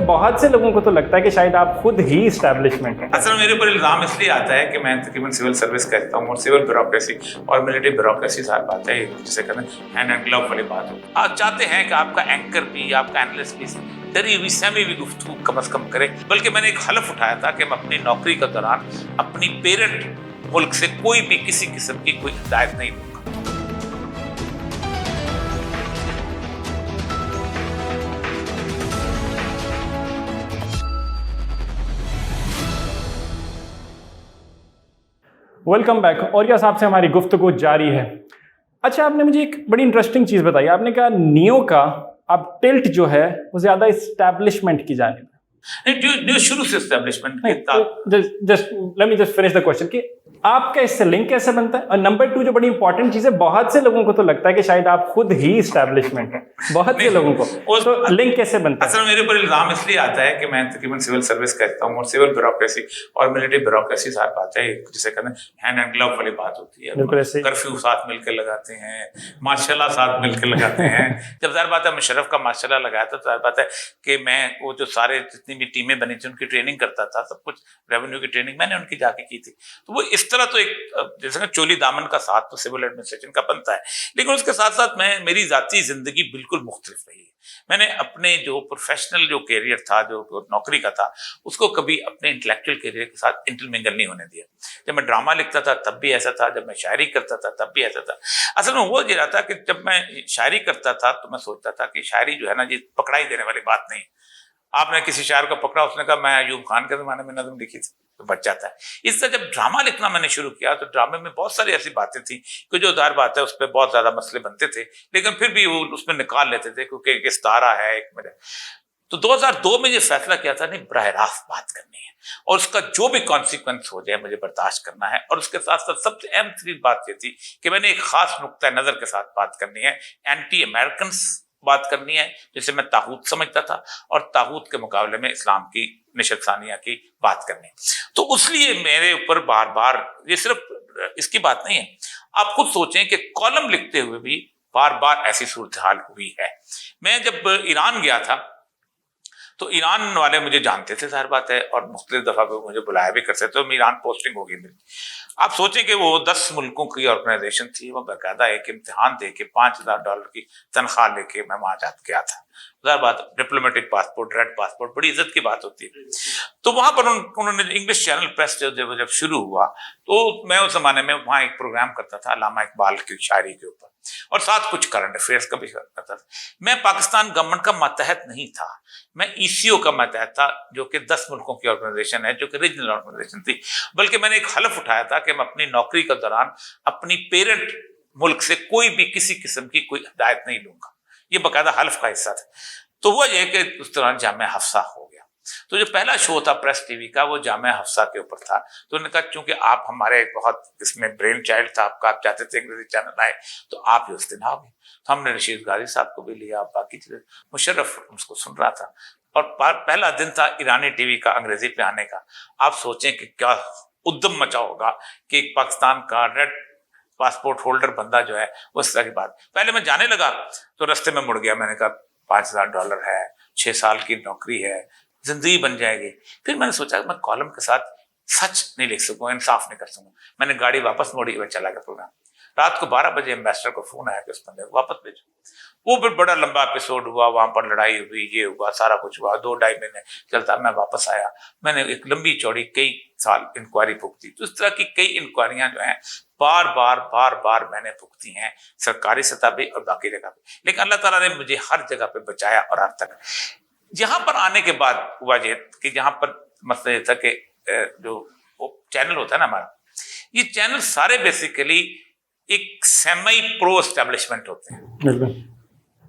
बहुत से लोगों को तो लगता है कि शायद आप खुद ही इस्टेब्लिशमेंट हैं। असल में मेरे ऊपर इल्ज़ाम इसलिए आता है कि मैं तकरीबन सिविल सर्विस करता हूँ और सिविल ब्यूरोक्रेसी और मिलिट्री ब्यूरोक्रेसी सारी बात है, जिसे कहते हैं हैंड एंड ग्लव वाली बात हो। आप चाहते हैं कि आपका एंकर भी, आपका एनालिस्ट भी डरी हुई सहमी हुई गुफ्तगू कम से कम करे, बल्कि मैंने एक हलफ उठाया था कि मैं अपनी नौकरी के दौरान अपनी पेरेंट मुल्क से कोई भी किसी किस्म की कोई हिदायत नहीं दूंगा। Welcome back. और या साहब से हमारी गुफ्तगू जारी है। अच्छा, आपने मुझे एक बड़ी इंटरेस्टिंग चीज़ बताई। आपने कहा नियो का अब टिल्ट जो है वो ज़्यादा इस्टेब्लिशमेंट की जानिब जो शुरू से एस्टेब्लिशमेंट है। Just let me just finish the question कि आपका इससे लिंक कैसे बनता है। और नंबर 2 जो बड़ी इंपॉर्टेंट चीज़ है, बहुत से लोगों को तो लगता है कि शायद आप खुद ही इस्टेब्लिशमेंट हैं, बहुत से लोगों को, तो लिंक कैसे बनता है? असल मेरे ऊपर इल्ज़ाम इसलिए आता है कि मैं तकरीबन सिविल सर्विस करता हूँ और सिविल ब्यूरोक्रेसी और मिलिट्री ब्यूरोक्रेसी सारी बात है, जिसे कहते हैं हैंड एंड ग्लव वाली बात होती है। कर्फ्यू साथ मिलकर लगाते हैं, माशाल्लाह साथ मिलकर लगाते हैं। जब ज़ाहिर बात है मुशर्रफ का माशाल्लाह लगाया था, तो ज़ाहिर बात है कि मैं वो जो सारे जितनी भी टीमें बनी थी उनकी ट्रेनिंग करता था, सब कुछ रेवेन्यू की ट्रेनिंग मैंने उनकी जाके की थी। तो वो इस तरह तो एक जैसे ना चोली दामन का साथ तो सिविल एडमिनिस्ट्रेशन का बनता है, लेकिन उसके साथ साथ मेरी जाती जिंदगी बिल्कुल मुख्तलिफ रही है। मैंने अपने जो प्रोफेशनल जो कैरियर था, जो नौकरी का था, उसको कभी अपने इंटेलेक्चुअल कैरियर के साथ इंटरमिंगल नहीं होने दिया। जब मैं ड्रामा लिखता था तब भी ऐसा था, जब मैं शायरी करता था तब भी ऐसा था। असल में वो ये रहा था कि जब मैं शायरी करता था तो मैं सोचता था कि शायरी जो है ना, ये पकड़ाई देने वाली बात नहीं। आपने किसी शायर को पकड़ा, उसने कहा मैं अयूब खान के ज़माने में नज़म लिखी थी, तो बच जाता है। इससे जब ड्रामा लिखना मैंने शुरू किया तो ड्रामे में बहुत सारी ऐसी बातें थी कि जो दार बात है उस पर बहुत ज़्यादा मसले बनते थे, लेकिन फिर भी वो उसमें निकाल लेते थे क्योंकि एक इस्तारा है एक मेरे। तो 2002 में ये फैसला किया था नहीं, बराह रास्त बात करनी है और उसका जो भी कॉन्सिक्वेंस हो जाए मुझे बर्दाश्त करना है। और उसके साथ साथ सबसे अहम तरीन बात ये थी कि मैंने एक खास नुक्ता नज़र के साथ बात करनी है, एंटी अमेरिकन बात करनी है, जिसे मैं ताहूत समझता था, और ताहूत के मुकाबले में इस्लाम की निशत-सानिया की बात करनी है। तो उसलिए मेरे ऊपर बार बार, ये सिर्फ इसकी बात नहीं है, आप खुद सोचें कि कॉलम लिखते हुए भी बार बार ऐसी सूरत हाल हुई है। मैं जब ईरान गया था तो ईरान वाले मुझे जानते थे, जाहिर बात है, और मुख्तलिफ दफ़ा पे मुझे बुलाया भी करते थे, तो ईरान पोस्टिंग हो गई मेरी। आप सोचें कि वो 10 मुल्कों की ऑर्गेनाइजेशन थी, वो बाकायदा एक इम्तिहान दे के $5000 की तनख्वाह लेके मैं वहाँ जा गया था। ज़ाहिर बात, डिप्लोमेटिक पासपोर्ट, रेड पासपोर्ट, बड़ी इज्जत की बात होती है। तो वहाँ पर उन्होंने इंग्लिश चैनल प्रेस जब शुरू हुआ तो मैं उस जमाने में वहाँ एक प्रोग्राम करता था अल्लामा इकबाल की शायरी के ऊपर, और साथ कुछ करंट अफेयर्स का भी करता था। मैं पाकिस्तान गवर्नमेंट का मातहत नहीं था, मैं ECO का मातहत था, जो कि 10 मुल्कों की ऑर्गेनाइजेशन है, जो कि रीजनल ऑर्गेनाइजेशन थी। बल्कि मैंने एक हलफ उठाया था कि मैं अपनी नौकरी के दौरान अपनी पेरेंट मुल्क से कोई भी किसी किस्म की कोई हिदायत नहीं लूंगा। ये बाकायदा हल्फ का हिस्सा था। तो वो ये कि उस दौरान जामिया हफ्सा हो गया। तो जो पहला शो था प्रेस टीवी का, वो जामिया हफ्सा के ऊपर था। तो उन्होंने कहा चूंकि आप हमारे बहुत इसमें ब्रेन चाइल्ड था आपका, आप चाहते थे अंग्रेजी चैनल आए, तो आप ही उस दिन आओगे। तो हमने रशीद गाजी साहब को भी लिया, बाकी चीजें, मुशर्रफ उसको सुन रहा था, और पहला दिन था ईरानी टीवी का अंग्रेजी पे आने का। आप सोचें कि क्या उद्यम मचा होगा कि एक पाकिस्तान का रेड पासपोर्ट होल्डर बंदा जो है, उस तरह की बात। पहले मैं जाने लगा तो रास्ते में मुड़ गया, मैंने कहा $5000 है, 6 साल की नौकरी है, जिंदगी बन जाएगी। फिर मैंने सोचा मैं कॉलम के साथ सच नहीं लिख सकूँ, इंसाफ नहीं कर सकूँ। मैंने गाड़ी वापस मोड़ी, मैं चला गया प्रोग्राम। रात को 12 बजे एम्बेसडर को फोन आया कि उस बंदे को वापस भेजो। वो फिर बड़ा लंबा एपिसोड हुआ, वहां पर लड़ाई हुई, ये हुआ, सारा कुछ हुआ, 2-2.5 महीने चलता। मैं वापस आया, मैंने एक लंबी चौड़ी कई साल इंक्वायरी भुगती। तो इस तरह की कई इंक्वायरियां जो हैं बार बार मैंने भुगती हैं, सरकारी सतह पे और बाकी जगह पे। लेकिन अल्लाह ताला ने मुझे हर जगह पे बचाया, और आज तक यहाँ पर आने के बाद हुआ ये कि यहाँ पर मसला ये था कि जो चैनल होता है ना हमारा, ये चैनल सारे बेसिकली एक सेमी प्रो एस्टेब्लिशमेंट होते हैं।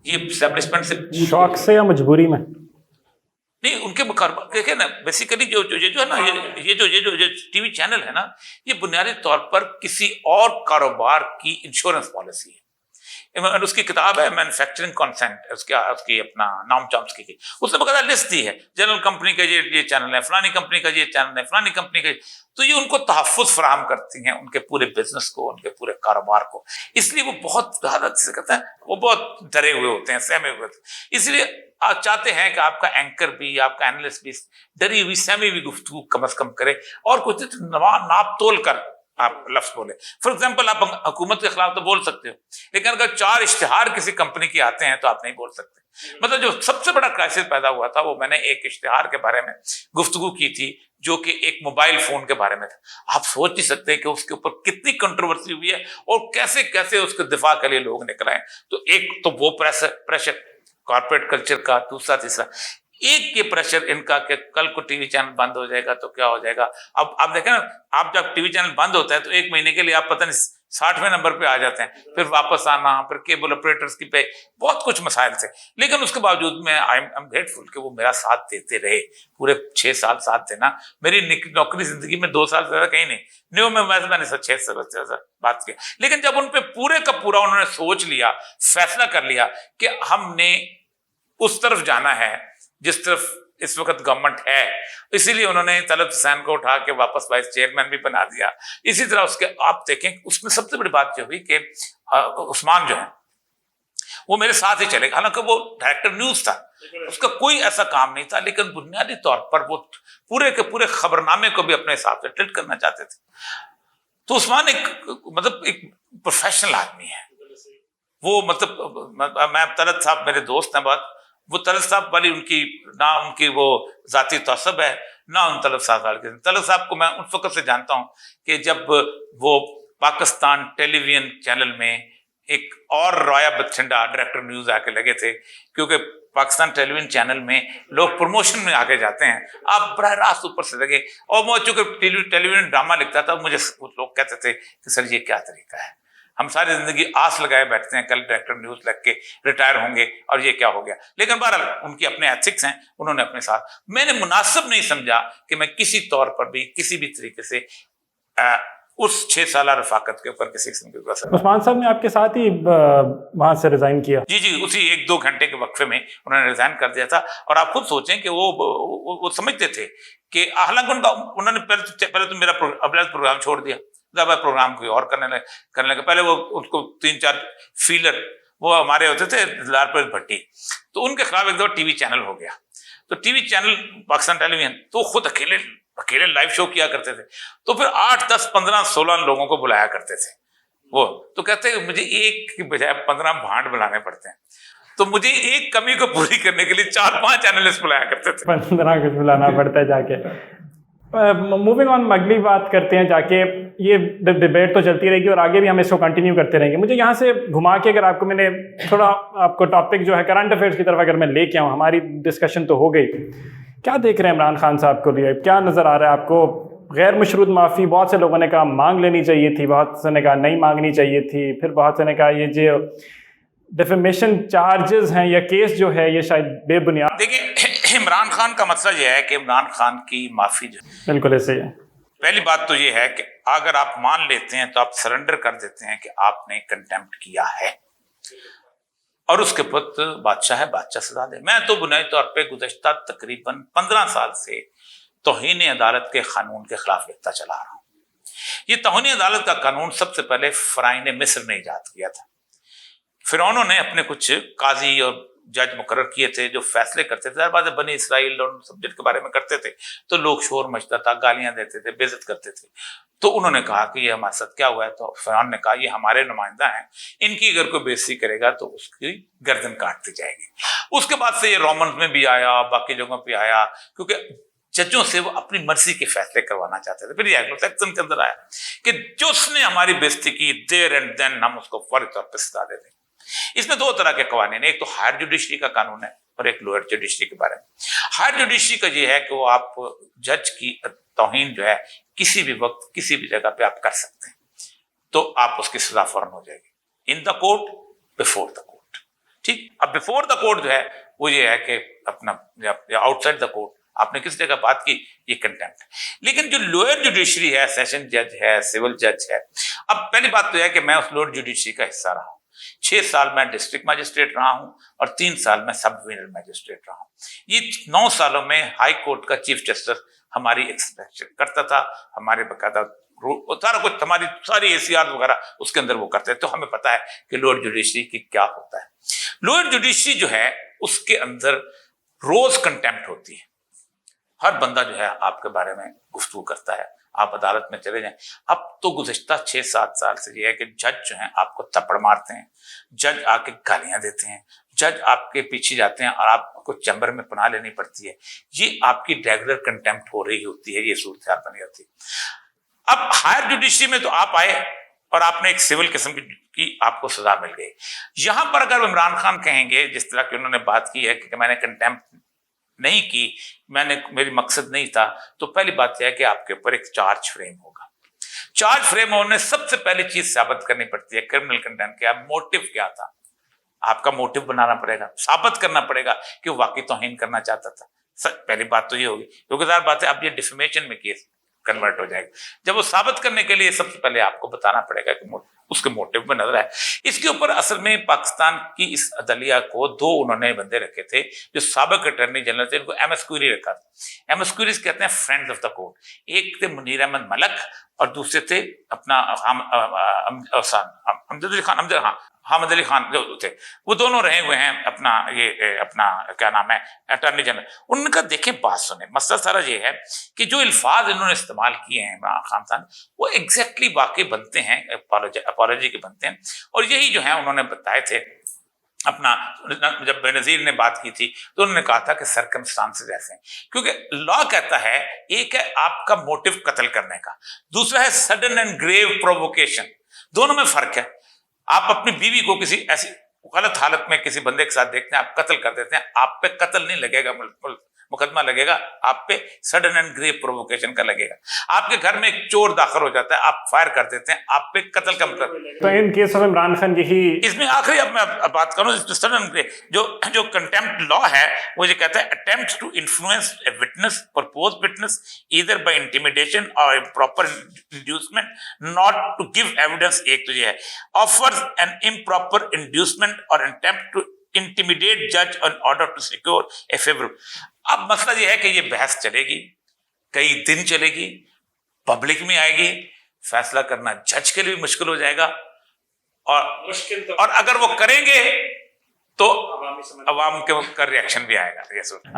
ये एस्टेब्लिशमेंट से शौक से या मजबूरी में नहीं, उनके मुकाबले ना बेसिकली जो है ना, ये जो टीवी चैनल है ना, ये बुनियादी तौर पर किसी और कारोबार की इंश्योरेंस पॉलिसी है। उसकी किताब है मैन्युफैक्चरिंग कॉन्सेंट, उसकी अपना नाम चॉम्स्की की, उसने बकायदा लिस्ट दी है, जनरल कंपनी का ये चैनल है, फलानी कंपनी का ये चैनल है, फलानी कंपनी का, तो ये उनको तहफ़्फ़ुज़ फराहम करती हैं उनके पूरे बिजनेस को, उनके पूरे कारोबार को। इसलिए वो बहुत ज़्यादा जिसे कहते हैं वो बहुत डरे हुए होते हैं, सहमे हुए होते हैं। इसलिए आप चाहते हैं कि आपका एंकर भी, आपका एनालिस्ट भी डरी हुई सहमी हुई गुफ्तगू कम से कम करे और कुछ नाप तोल कर आप लफ्ज बोले। फॉर एग्जाम्पल, आप हुकूमत के खिलाफ तो बोल सकते हो, लेकिन अगर 4 इश्तिहार किसी कंपनी के आते हैं तो आप नहीं बोल सकते। मतलब जो सबसे बड़ा क्राइसिस पैदा हुआ था वो मैंने एक इश्तिहार के बारे में गुफ्तगू की थी जो कि एक मोबाइल फोन के बारे में था। आप सोच नहीं सकते कि उसके ऊपर कितनी कंट्रोवर्सी हुई है और कैसे कैसे उसके दिफा के लिए लोग निकल आए। तो एक तो वो प्रेशर कॉर्पोरेट कल्चर का, दूसरा तीसरा एक ये प्रेशर इनका कि कल को टीवी चैनल बंद हो जाएगा तो क्या हो जाएगा। अब आप देखें ना, आप जब टीवी चैनल बंद होता है तो 1 महीने के लिए आप पता नहीं 60वें नंबर पे आ जाते हैं, फिर वापस आना, फिर केबल ऑपरेटर्स की पे बहुत कुछ मसाइल थे। लेकिन उसके बावजूद मैं आई एम ग्रेटफुल कि वो मेरा साथ देते रहे, पूरे 6 साल साथ देना। मेरी नौकरी जिंदगी में 2 साल से ज्यादा कहीं नहीं, न्यू में मैंने 6 साल बात किया। लेकिन जब उन पे पूरे का पूरा उन्होंने सोच लिया, फैसला कर लिया कि हमने उस तरफ जाना है जिस तरफ इस वक्त गवर्नमेंट है, इसीलिए उन्होंने तलत हुसैन को उठा के वापस वाइस चेयरमैन भी बना दिया। इसी तरह उसके आप देखें, उसमें सबसे बड़ी बात जो हुई कि उस्मान जो है वो मेरे साथ ही चले, हालांकि वो डायरेक्टर न्यूज था, उसका कोई ऐसा काम नहीं था, लेकिन बुनियादी तौर पर वो पूरे के पूरे खबरनामे को भी अपने हिसाब से ट्रीट करना चाहते थे। तो उस्मान एक प्रोफेशनल आदमी है वो। मतलब मैं तलत साहब मेरे दोस्त हैं बहुत, वो तलत साहब वाली उनकी वो जाती तसब है ना उन तलत साहब वाले। तलत साहब को मैं उस वक्त से जानता हूं कि जब वो पाकिस्तान टेलीविजन चैनल में एक और रॉया बछिंडा डायरेक्टर न्यूज आके लगे थे, क्योंकि पाकिस्तान टेलीविजन चैनल में लोग प्रमोशन में आके जाते हैं, आप बराह रास्त ऊपर से लगे। और मैं चूंकि टेलीविजन ड्रामा लिखता था, मुझे कुछ लोग कहते थे कि सर ये क्या तरीका है, हम सारी जिंदगी आस लगाए बैठते हैं कल डायरेक्टर न्यूज लग के रिटायर होंगे और ये क्या हो गया। लेकिन बहरहाल उनकी अपने एथिक्स हैं, उन्होंने अपने साथ, मैंने मुनासिब नहीं समझा कि मैं किसी तौर पर भी किसी भी तरीके से उस 6 साल रफाकत के ऊपर किसी किस्म की। उस्मान साहब ने आपके साथ ही वहां से रिजाइन किया? जी, उसी 1-2 घंटे के वक्फे में उन्होंने रिजाइन कर दिया था। और आप खुद सोचें कि वो समझते थे कि हालांकि उन्होंने पहले तो मेरा प्रोग्राम छोड़ दिया, जब प्रोग्राम कोई और करने लगे। पहले वो उसको 3-4 फीलर वो हमारे होते थे लालपुर भट्टी, तो उनके खिलाफ एक दफा टीवी चैनल हो गया। तो टीवी चैनल पाकिस्तान टेलीविजन तो खुद अकेले लाइव शो किया करते थे, तो फिर 8, 10, 15, 16 लोगों को बुलाया करते थे वो। तो कहते हैं मुझे एक की बजाय 15 भांड बुलाने पड़ते हैं, तो मुझे एक कमी को पूरी करने के लिए 4-5 एनालिस्ट बुलाया करते थे, 15 को बुलाना पड़ता है जाके। मूविंग ऑन, अगली बात करते हैं जाके। ये डिबेट तो चलती रहेगी और आगे भी हम इसको कंटिन्यू करते रहेंगे। मुझे यहाँ से घुमा के अगर आपको मैंने थोड़ा आपको टॉपिक जो है करंट अफेयर्स की तरफ अगर मैं लेके आऊँ, हमारी डिस्कशन तो हो गई, क्या देख रहे हैं इमरान खान साहब को लिए, क्या नज़र आ रहा है आपको? गैर मशरूत माफ़ी, बहुत से लोगों ने कहा मांग लेनी चाहिए थी, बहुत से ने कहा नहीं मांगनी चाहिए थी, फिर बहुत से ने कहा ये जो डिफेमेशन चार्जेस हैं या केस जो है ये शायद बेबुनियाद। देखिए, इमरान खान का मसला ये है कि इमरान खान की माफ़ी जो बिल्कुल ऐसे ही है। पहली बात तो ये है कि अगर आप मान लेते हैं तो आप सरेंडर कर देते हैं कि आपने कंटेम्प्ट किया है और उसके पुत्र बादशाह है, बादशाह सजा दे। मैं तो बुनियादी तौर पे गुज़श्ता तकरीबन 15 साल से तौहीन अदालत के कानून के खिलाफ लिखता चला रहा हूँ। ये तौहीन अदालत का कानून सबसे पहले फ़राइन मिस्र ने ईजाद किया था। फिरौनों ने अपने कुछ काजी और जज मुकर्रर किए थे जो फैसले करते थे, हर बात बनी इसराइल और सब्जेक्ट के बारे में करते थे, तो लोग शोर मचता था, गालियां देते थे, बेइज्जत करते थे। तो उन्होंने कहा कि ये हमारे साथ क्या हुआ है, तो फिरौन ने कहा ये हमारे नुमाइंदा हैं, इनकी अगर कोई बेइज्जती करेगा तो उसकी गर्दन काट दी जाएगी। उसके बाद से ये रोमन्स में भी आया, बाकी जगहों पर आया, क्योंकि जजों से वो अपनी मर्जी के फैसले करवाना चाहते थे। फिर ये एंग्लो सैक्सन के अंदर आया कि जो उसने हमारी बेइज्जती की देयर एंड देन हम उसको फौरी तौर पर सजा देते। इसमें 2 तरह के कानून है, एक तो हायर जुडिशरी का कानून है और एक लोअर जुडिशरी के बारे में। हायर जुडिशरी का ये है कि वो आप जज की तौहीन जो है किसी भी वक्त किसी भी जगह पे आप कर सकते हैं, तो आप उसकी सजा फौरन हो जाएगी। In the court, before the court. ठीक, अब बिफोर द कोर्ट जो है वो ये है कि अपना आउटसाइड द कोर्ट आपने किस जगह बात की, ये कंटेम्प्ट। लेकिन जो लोअर जुडिशरी है, सेशन जज है, सिविल जज है, अब पहली बात तो है कि मैं उस लोअर जुडिशरी का हिस्सा रहा हूं, 6 साल मैं डिस्ट्रिक्ट मजिस्ट्रेट रहा हूं और 3 साल मैं सब डिविजनल मजिस्ट्रेट रहा हूं। ये 9 सालों में हाई कोर्ट का चीफ जस्टिस हमारी एक्सपेक्शन करता था, हमारे बकायदा सारा कुछ हमारी सारी एसीआर वगैरह उसके अंदर वो करते हैं। तो हमें पता है कि लोअर जुडिशरी की क्या होता है। लोअर जुडिशरी जो है उसके अंदर रोज कंटेम्प्ट होती है, हर बंदा जो है आपके बारे में गुफ्तगू करता है, आप अदालत में चले जाएं। अब तो गुज़िश्ता 6-7 साल से ये है कि जज जो हैं आपको थप्पड़ मारते हैं, जज आके गालियां देते हैं, जज आपके पीछे जाते हैं और आपको चैम्बर में पनाह लेनी पड़ती है। ये आपकी रेगुलर कंटेम्प्ट हो रही होती है, ये सूरत बनी होती है। अब हायर जुडिशरी में तो आप आए और आपने एक सिविल किस्म की आपको सजा मिल गई। यहां पर अगर इमरान खान कहेंगे जिस तरह की उन्होंने बात की है कि मैंने कंटेम्प्ट नहीं की, मेरी मकसद नहीं था, तो पहली बात यह है कि आपके ऊपर एक चार्ज फ्रेम होगा। चार्ज फ्रेम होने सबसे पहली चीज साबित करनी पड़ती है क्रिमिनल कंटेम्प्ट क्या, मोटिव क्या था। आपका मोटिव बनाना पड़ेगा, साबित करना पड़ेगा कि वो वाकई तौहीन करना चाहता था। पहली बात तो ये होगी, क्योंकि बात है अब ये डिफेमेशन में केस कन्वर्ट हो जाएगा। जब वो साबित करने के लिए सबसे पहले आपको बताना पड़ेगा कि उसके मोटिव में नजर है। इसके ऊपर असल में पाकिस्तान की इस अदलिया को 2 उन्होंने बंदे रखे थे जो साबिक अटॉर्नी जनरल थे, इनको एमएस क्यूरी रखा था। एमएस क्यूरी कहते हैं फ्रेंड्स ऑफ द कोर्ट। एक थे मुनीर अहमद मलक और दूसरे थे अपना हामिद अली खान जो थे, वो दोनों रहे हुए हैं अपना क्या नाम है अटॉर्नी जनरल। उनका देखें बात सुने, मसला सारा ये है कि जो अल्फाज इन्होंने इस्तेमाल किए हैं इमरान खान साहब वो एग्जैक्टली वाकई बनते हैं, अपॉलॉजी के बनते हैं। और यही जो है उन्होंने बताए थे अपना, जब बेनजीर ने बात की थी तो उन्होंने कहा था कि सर्कमस्टांसेस ऐसे हैं, क्योंकि लॉ कहता है एक है आपका मोटिव कत्ल करने का, दूसरा है सडन एंड ग्रेव प्रोवोकेशन। दोनों में फर्क है। आप अपनी बीवी को किसी ऐसी गलत हालत में किसी बंदे के साथ देखते हैं, आप कत्ल कर देते हैं, आप पे कत्ल नहीं लगेगा, मुकदमा लगेगा, आप पे सडन एंड ग्रेव प्रोवोकेशन का लगेगा। आपके घर में एक चोर दाखिल हो जाता है, आप फायर कर देते हैं, आप पे कत्ल का मुकदमा। तो in case of Imran Khan यही इसमें आखिरी अब मैं बात करूं सडन ग्रेव जो कंटेम्प्ट लॉ है वो ये कहता है attempt to influence a witness, propose witness either by intimidation और proper inducement not to give evidence. एक तो ये है ऑफर्स एन इम्प्रॉपर इंड्यूसमेंट और अटेम्प्ट टू इंटिमिडेट जज on order to secure a favourable. अब मसला ये है कि ये बहस चलेगी, कई दिन चलेगी, पब्लिक में आएगी, फैसला करना जज के लिए भी मुश्किल हो जाएगा। और अगर वो करेंगे तो अवाम का रिएक्शन भी आएगा।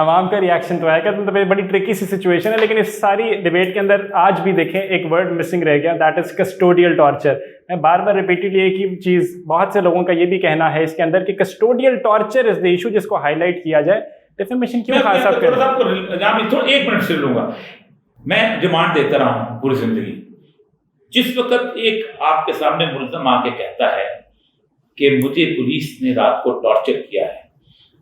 अवाम का रिएक्शन तो आएगा, तो बड़ी ट्रिकी सी सिचुएशन है। लेकिन इस सारी डिबेट के अंदर आज भी देखें एक वर्ड मिसिंग रह गया, दैट इज कस्टोडियल टॉर्चर। मैं बार बार रिपीटेडली एक ही चीज़, बहुत से लोगों का ये भी कहना है इसके अंदर कि custodial torture is the issue जिसको हाईलाइट किया जाए। डिफेमेशन क्यों खास आप कर रहे हैं? तो 1 मिनट से लूंगा। मैं डिमांड देता रहा हूं पूरी जिंदगी। जिस वक्त एक आपके सामने मुल्ज़म आके कहता है कि मुझे पुलिस ने रात को टॉर्चर किया है,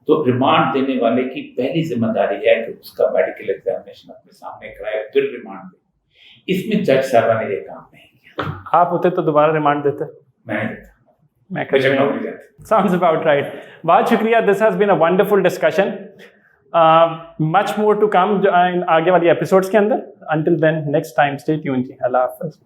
तो रिमांड देने वाले की पहली जिम्मेदारी है कि उसका मेडिकल एग्जामिनेशन अपने सामने कराए, फिर रिमांड दे। इसमें जज साहब ने ये काम नहीं किया। आप होते तो दोबारा रिमांड देते? मैं देता। Sounds about right. बहुत शुक्रिया. This has been a wonderful discussion. Much more to come आगे वाली एपिसोड्स के अंदर. Until then, next time, stay tuned. Allah Hafiz.